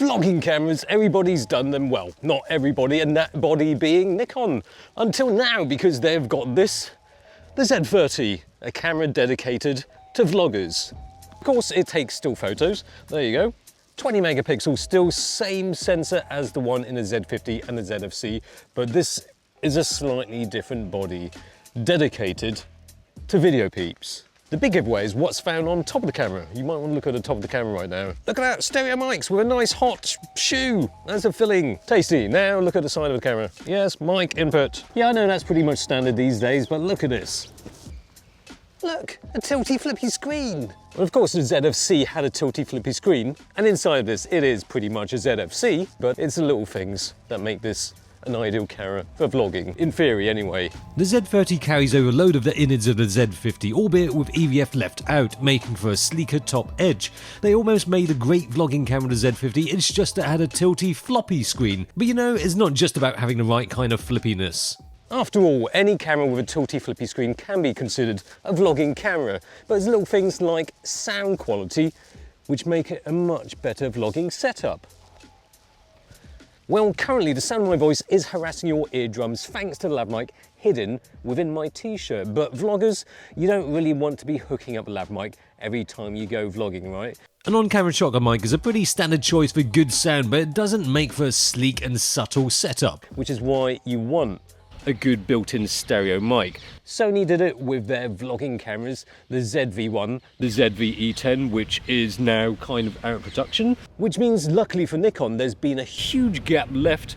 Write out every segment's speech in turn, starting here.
Vlogging cameras, everybody's done them well. Not everybody, and that body being Nikon. Until now, because they've got this, the Z30, a camera dedicated to vloggers. Of course, it takes still photos. There you go. 20 megapixels, still same sensor as the one in the Z50 and the ZFC, but this is a slightly different body, dedicated to video peeps. The big giveaway is what's found on top of the camera. You might want to look at the top of the camera right now. Look at that, stereo mics with a nice hot shoe as a filling. Tasty. Now look at the side of the camera. Yes, mic input. Yeah, I know that's pretty much standard these days, but look at this. Look, a tilty flippy screen. Well, of course, the ZFC had a tilty flippy screen, and inside of this, it is pretty much a ZFC, but it's the little things that make this an ideal camera for vlogging, in theory anyway. The Z30 carries over a load of the innards of the Z50, albeit with EVF left out, making for a sleeker top edge. They almost made a great vlogging camera, the Z50, it's just it had a tilty floppy screen. But you know, it's not just about having the right kind of flippiness. After all, any camera with a tilty flippy screen can be considered a vlogging camera, but there's little things like sound quality which make it a much better vlogging setup. Well, currently the sound of my voice is harassing your eardrums thanks to the lav mic hidden within my t-shirt. But vloggers, you don't really want to be hooking up a lav mic every time you go vlogging, right? An on-camera shotgun mic is a pretty standard choice for good sound, but it doesn't make for a sleek and subtle setup. Which is why you want a good built-in stereo mic. Sony did it with their vlogging cameras, the ZV-1, the ZV-E10, which is now kind of out of production. Which means, luckily for Nikon, there's been a huge gap left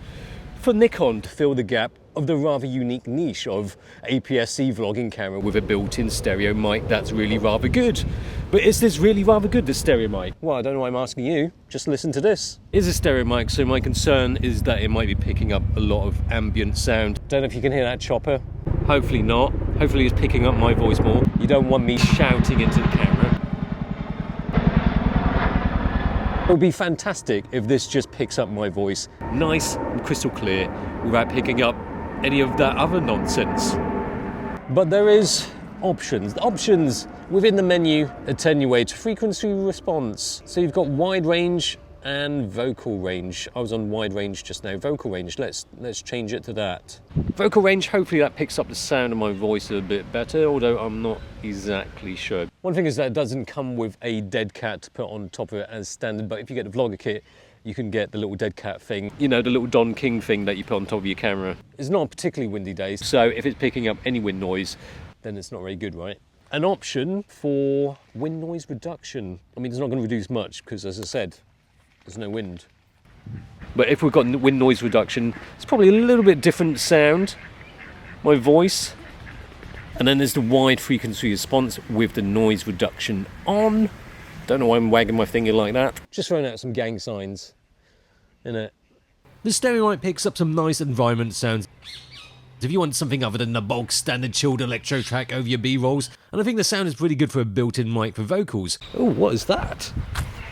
for Nikon to fill the gap of the rather unique niche of APS-C vlogging camera with a built-in stereo mic that's really rather good. But is this really rather good, this stereo mic? Well, I don't know why I'm asking you, just listen to this. It's a stereo mic, so my concern is that it might be picking up a lot of ambient sound. Don't know if you can hear that chopper. Hopefully not. Hopefully it's picking up my voice more. You don't want me shouting into the camera. It would be fantastic if this just picks up my voice nice and crystal clear without picking up any of that other nonsense. But there is options. The options within the menu attenuate frequency response. So you've got wide range and vocal range. I was on wide range just now. Vocal range, let's change it to that. Vocal range, hopefully that picks up the sound of my voice a bit better, although I'm not exactly sure. One thing is that it doesn't come with a dead cat to put on top of it as standard, but if you get the vlogger kit, you can get the little dead cat thing, you know, the little Don King thing that you put on top of your camera. It's not a particularly windy day, so if it's picking up any wind noise, then it's not very good, right? An option for wind noise reduction. I mean, it's not going to reduce much because, as I said, there's no wind. But if we've got wind noise reduction, it's probably a little bit different sound, my voice. And then there's the wide frequency response with the noise reduction on. Don't know why I'm wagging my finger like that. Just throwing out some gang signs, innit? The stereo mic picks up some nice environment sounds if you want something other than the bog standard chilled electro track over your B-rolls, and I think the sound is pretty good for a built-in mic for vocals. Oh, what is that?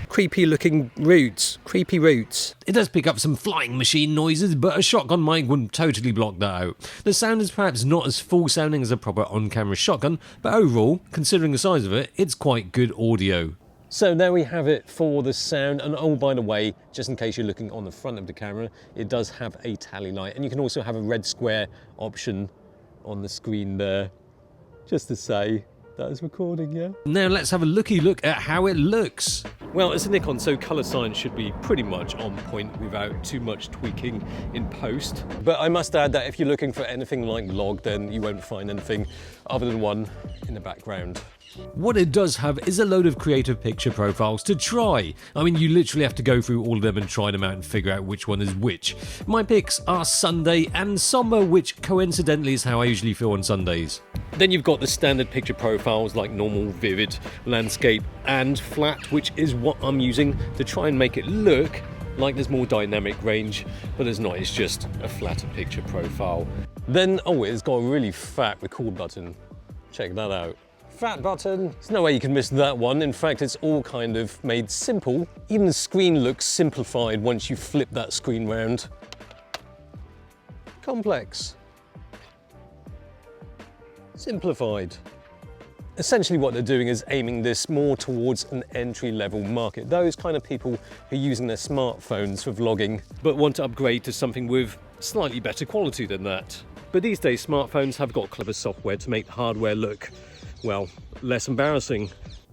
Creepy looking roots, creepy roots. It does pick up some flying machine noises, but a shotgun mic wouldn't totally block that out. The sound is perhaps not as full sounding as a proper on-camera shotgun, but overall, considering the size of it, it's quite good audio. So there we have it for the sound, and oh, by the way, just in case you're looking on the front of the camera, it does have a tally light, and you can also have a red square option on the screen there, just to say that is recording, yeah? Now let's have a looky look at how it looks. Well, it's a Nikon, so colour science should be pretty much on point without too much tweaking in post. But I must add that if you're looking for anything like log, then you won't find anything other than one in the background. What it does have is a load of creative picture profiles to try. I mean, you literally have to go through all of them and try them out and figure out which one is which. My picks are Sunday and Somber, which coincidentally is how I usually feel on Sundays. Then you've got the standard picture profiles like normal, vivid, landscape and flat, which is what I'm using to try and make it look like there's more dynamic range, but there's not, it's just a flatter picture profile. Then, oh, it's got a really fat record button. Check that out. Fat button. There's no way you can miss that one. In fact, it's all kind of made simple. Even the screen looks simplified once you flip that screen round. Complex. Simplified. Essentially what they're doing is aiming this more towards an entry-level market. Those kind of people who are using their smartphones for vlogging, but want to upgrade to something with slightly better quality than that. But these days, smartphones have got clever software to make the hardware look, well, less embarrassing.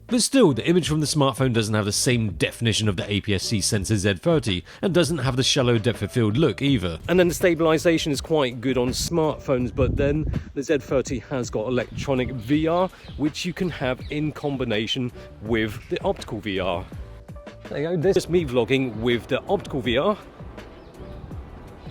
But still, the image from the smartphone doesn't have the same definition of the APS-C sensor Z30 and doesn't have the shallow depth of field look either. And then the stabilization is quite good on smartphones, but then the Z30 has got electronic VR, which you can have in combination with the optical VR. There you go, this is me vlogging with the optical VR.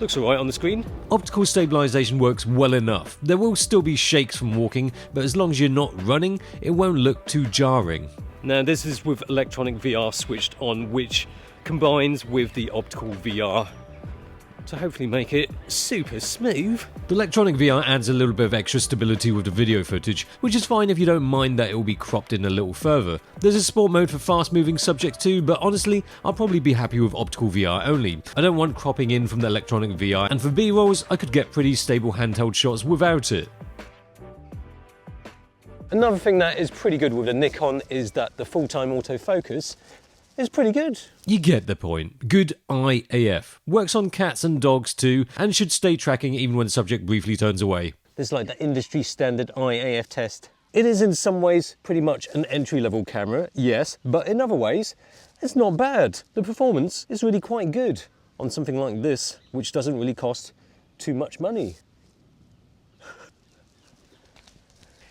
Looks alright on the screen. Optical stabilization works well enough. There will still be shakes from walking, but as long as you're not running, it won't look too jarring. Now this is with electronic VR switched on, which combines with the optical VR to hopefully make it super smooth. The electronic VR adds a little bit of extra stability with the video footage, which is fine if you don't mind that it will be cropped in a little further. There's a sport mode for fast moving subjects too, but honestly, I'll probably be happy with optical VR only. I don't want cropping in from the electronic VR, and for B-rolls, I could get pretty stable handheld shots without it. Another thing that is pretty good with the Nikon is that the full-time autofocus is pretty good. You get the point. Good eye AF. Works on cats and dogs too, and should stay tracking even when the subject briefly turns away. This is like the industry standard eye AF test. It is in some ways pretty much an entry-level camera, yes, but in other ways, it's not bad. The performance is really quite good on something like this, which doesn't really cost too much money.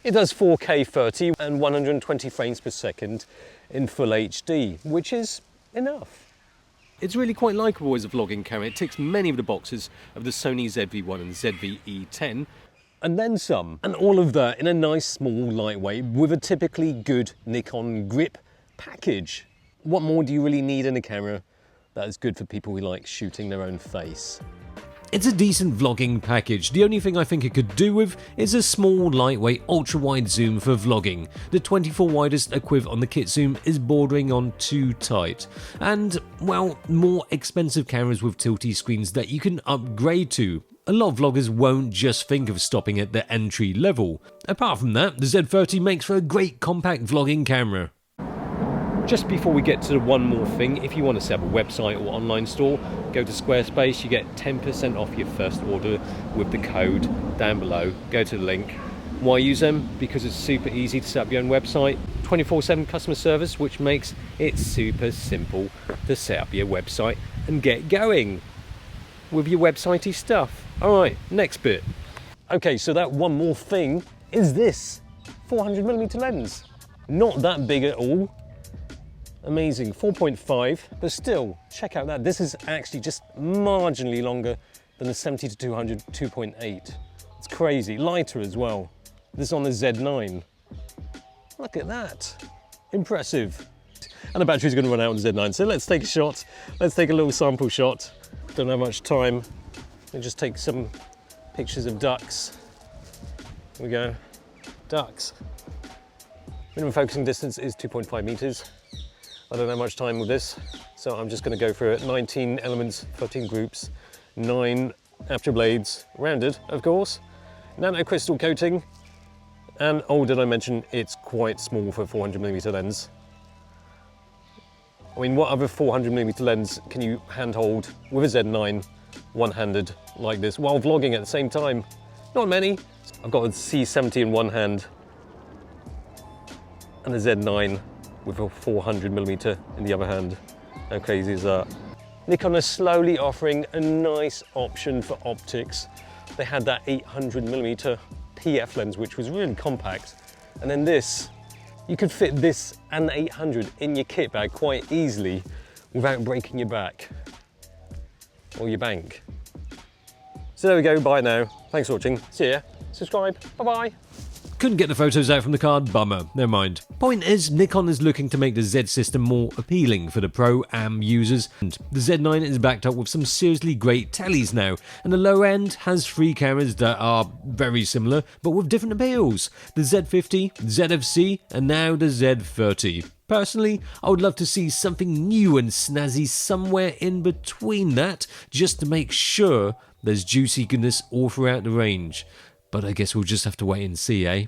It does 4K 30 and 120 frames per second in full HD, which is enough. It's really quite likeable as a vlogging camera. It ticks many of the boxes of the Sony ZV-1 and ZV-E10, and then some. And all of that in a nice, small, lightweight, with a typically good Nikon grip package. What more do you really need in a camera that is good for people who like shooting their own face? It's a decent vlogging package. The only thing I think it could do with is a small, lightweight, ultra-wide zoom for vlogging. The 24 widest equiv on the kit zoom is bordering on too tight. And, well, more expensive cameras with tilty screens that you can upgrade to. A lot of vloggers won't just think of stopping at the entry level. Apart from that, the Z30 makes for a great compact vlogging camera. Just before we get to the one more thing, if you want to set up a website or online store, go to Squarespace. You get 10% off your first order with the code down below. Go to the link. Why use them? Because it's super easy to set up your own website. 24/7 customer service, which makes it super simple to set up your website and get going with your websitey stuff. All right, next bit. Okay, so that one more thing is this 400mm lens. Not that big at all. Amazing, 4.5, but still, check out that. This is actually just marginally longer than the 70-200 2.8. It's crazy, lighter as well. This is on the Z9. Look at that, impressive. And the battery's gonna run out on the Z9, so let's take a shot. Let's take a little sample shot. Don't have much time. We'll just take some pictures of ducks. Here we go, ducks. Minimum focusing distance is 2.5 meters. I don't have much time with this, so I'm just going to go through it. 19 elements, 13 groups, 9 aperture blades, rounded, of course, nano crystal coating, and oh, did I mention it's quite small for a 400mm lens. I mean, what other 400mm lens can you handhold with a Z9 one-handed like this while vlogging at the same time? Not many. I've got a C70 in one hand and a Z9 with a 400mm in the other hand. How crazy is that? Nikon is slowly offering a nice option for optics. They had that 800mm PF lens, which was really compact. And then this, you could fit this and the 800 in your kit bag quite easily without breaking your back or your bank. So there we go, bye now. Thanks for watching, see ya, subscribe, bye-bye. Couldn't get the photos out from the card, bummer, never mind. Point is, Nikon is looking to make the Z system more appealing for the Pro-Am users, and the Z9 is backed up with some seriously great tellies now, and the low end has 3 cameras that are very similar, but with different appeals. The Z50, ZFC, and now the Z30. Personally, I would love to see something new and snazzy somewhere in between that, just to make sure there's juicy goodness all throughout the range. But I guess we'll just have to wait and see, eh?